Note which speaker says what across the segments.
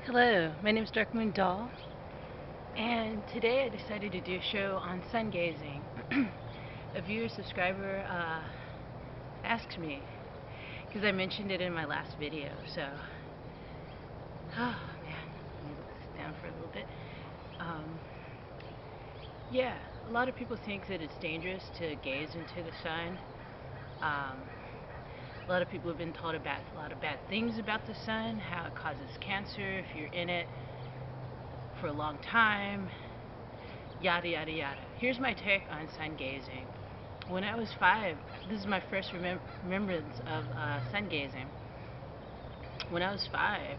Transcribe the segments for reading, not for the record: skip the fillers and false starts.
Speaker 1: Hello, my name is Darkmoon Doll, and today I decided to do a show on sun gazing. A viewer subscriber asked me because I mentioned it in my last video. So, oh man, let me look this down for a little bit. Um, yeah, a lot of people think that it's dangerous to gaze into the sun. Um, a lot of people have been told about a lot of bad things about the sun, how it causes cancer if you're in it for a long time, yada yada yada. Here's my take on sun gazing. When I was 5, this is my first remembrance of sun gazing. When I was 5,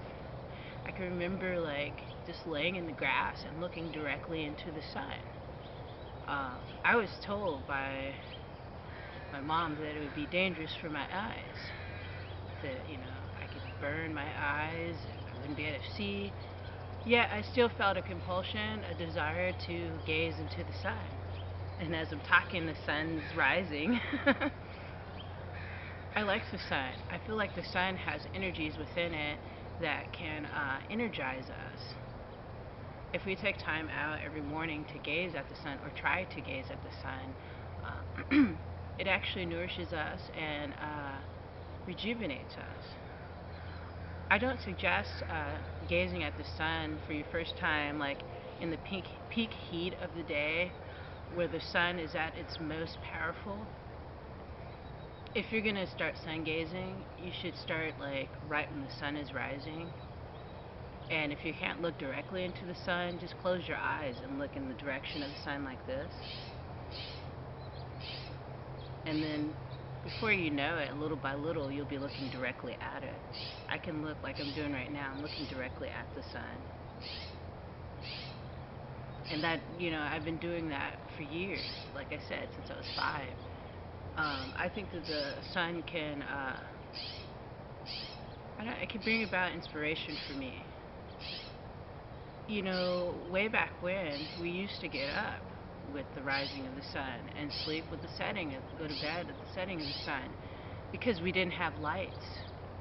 Speaker 1: I can remember just laying in the grass and looking directly into the sun. I was told by my mom that it would be dangerous for my eyes, that I could burn my eyes, I wouldn't be able to see. Yet I still felt a compulsion, a desire to gaze into the sun. And as I'm talking, the sun's rising. I like the sun. I feel like the sun has energies within it that can energize us. If we take time out every morning to gaze at the sun or try to gaze at the sun, it actually nourishes us and rejuvenates us. I don't suggest gazing at the sun for your first time, like in the peak heat of the day, where the sun is at its most powerful. If you're gonna start sun gazing, you should start like right when the sun is rising. And if you can't look directly into the sun, just close your eyes and look in the direction of the sun like this. And then before you know it, little by little, you'll be looking directly at it. I can look like I'm doing right now. I'm looking directly at the sun. And that, I've been doing that for years, like I said, since I was 5. I think that the sun can, it can bring about inspiration for me. Way back when, we used to get up with the rising of the sun and sleep with the setting, go to bed at the setting of the sun, because we didn't have lights,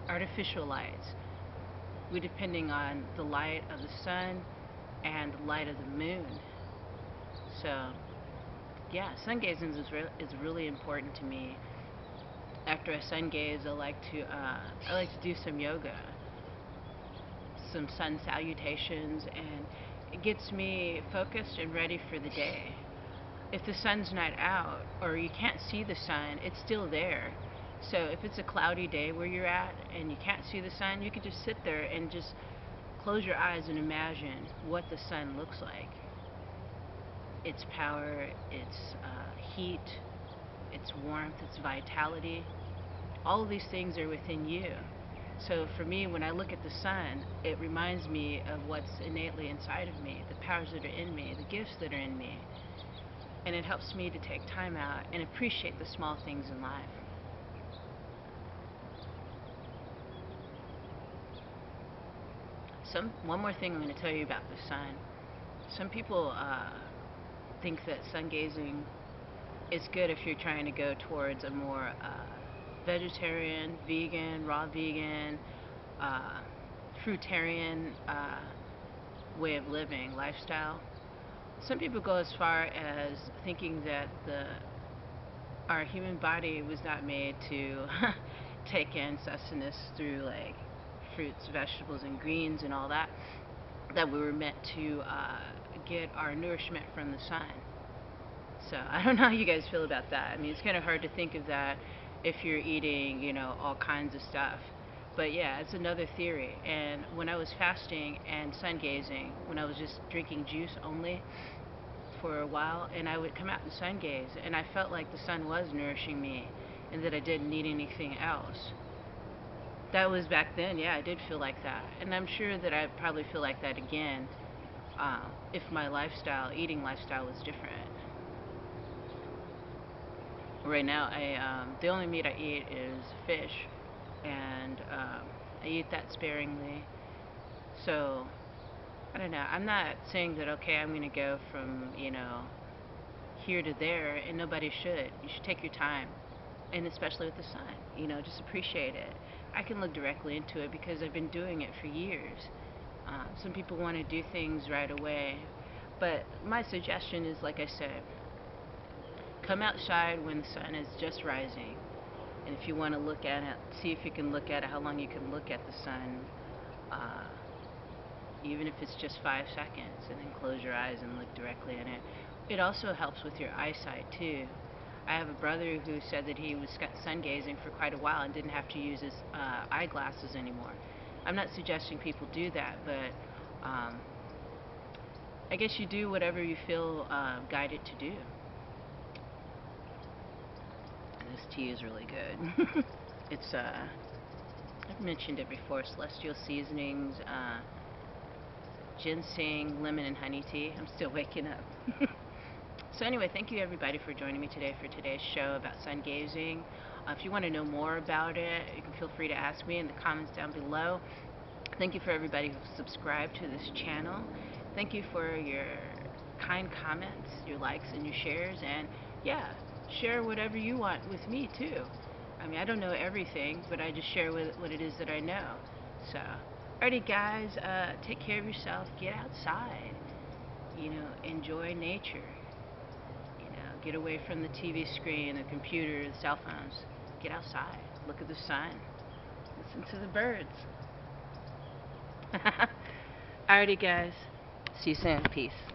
Speaker 1: artificial lights. We depending on the light of the sun and the light of the moon. So, yeah, sun gazing is really important to me. After I sun gaze, I like to do some yoga, some sun salutations, and it gets me focused and ready for the day. If the sun's not out or you can't see the sun, it's still there. So if it's a cloudy day where you're at and you can't see the sun, you can just sit there and just close your eyes and imagine what the sun looks like. Its power, its heat, its warmth, its vitality. All of these things are within you. So for me, when I look at the sun, it reminds me of what's innately inside of me, the powers that are in me, the gifts that are in me. And it helps me to take time out and appreciate the small things in life. One more thing I'm going to tell you about the sun. Some people think that sun gazing is good if you're trying to go towards a more vegetarian, vegan, raw vegan, uh, fruitarian way of living, lifestyle. Some people go as far as thinking that our human body was not made to take in sustenance through like fruits, vegetables, and greens and all that. That we were meant to get our nourishment from the sun. So I don't know how you guys feel about that. I mean, it's kind of hard to think of that if you're eating, all kinds of stuff. But yeah, it's another theory. And when I was fasting and sun gazing, when I was just drinking juice only for a while, and I would come out and sun gaze, and I felt like the sun was nourishing me and that I didn't need anything else. That was back then, yeah, I did feel like that. And I'm sure that I'd probably feel like that again if my eating lifestyle was different. Right now, the only meat I eat is fish, and I eat that sparingly. So I don't know. I'm not saying that okay, I'm gonna go from here to there, and nobody should. You should take your time, and especially with the sun, just appreciate it. I can look directly into it because I've been doing it for years. Some people want to do things right away, but my suggestion is, like I said, come outside when the sun is just rising. And if you want to look at it, see if you can look at it, how long you can look at the sun, uh, even if it's just 5 seconds, and then close your eyes and look directly in it. It also helps with your eyesight too. I have a brother who said that he was sun gazing for quite a while and didn't have to use his eyeglasses anymore. I'm not suggesting people do that, but I guess you do whatever you feel guided to do. And this tea is really good. It's I've mentioned it before, Celestial Seasonings, ginseng, lemon, and honey tea. I'm still waking up. So anyway, thank you everybody for joining me today for today's show about sun gazing. If you want to know more about it, you can feel free to ask me in the comments down below. Thank you for everybody who subscribed to this channel. Thank you for your kind comments, your likes, and your shares. And yeah, share whatever you want with me too. I mean, I don't know everything, but I just share what it is that I know. So, alrighty guys, take care of yourself. Get outside. You know, enjoy nature. Get away from the TV screen, the computer, the cell phones. Get outside. Look at the sun. Listen to the birds. Alrighty, guys. See you soon. Peace.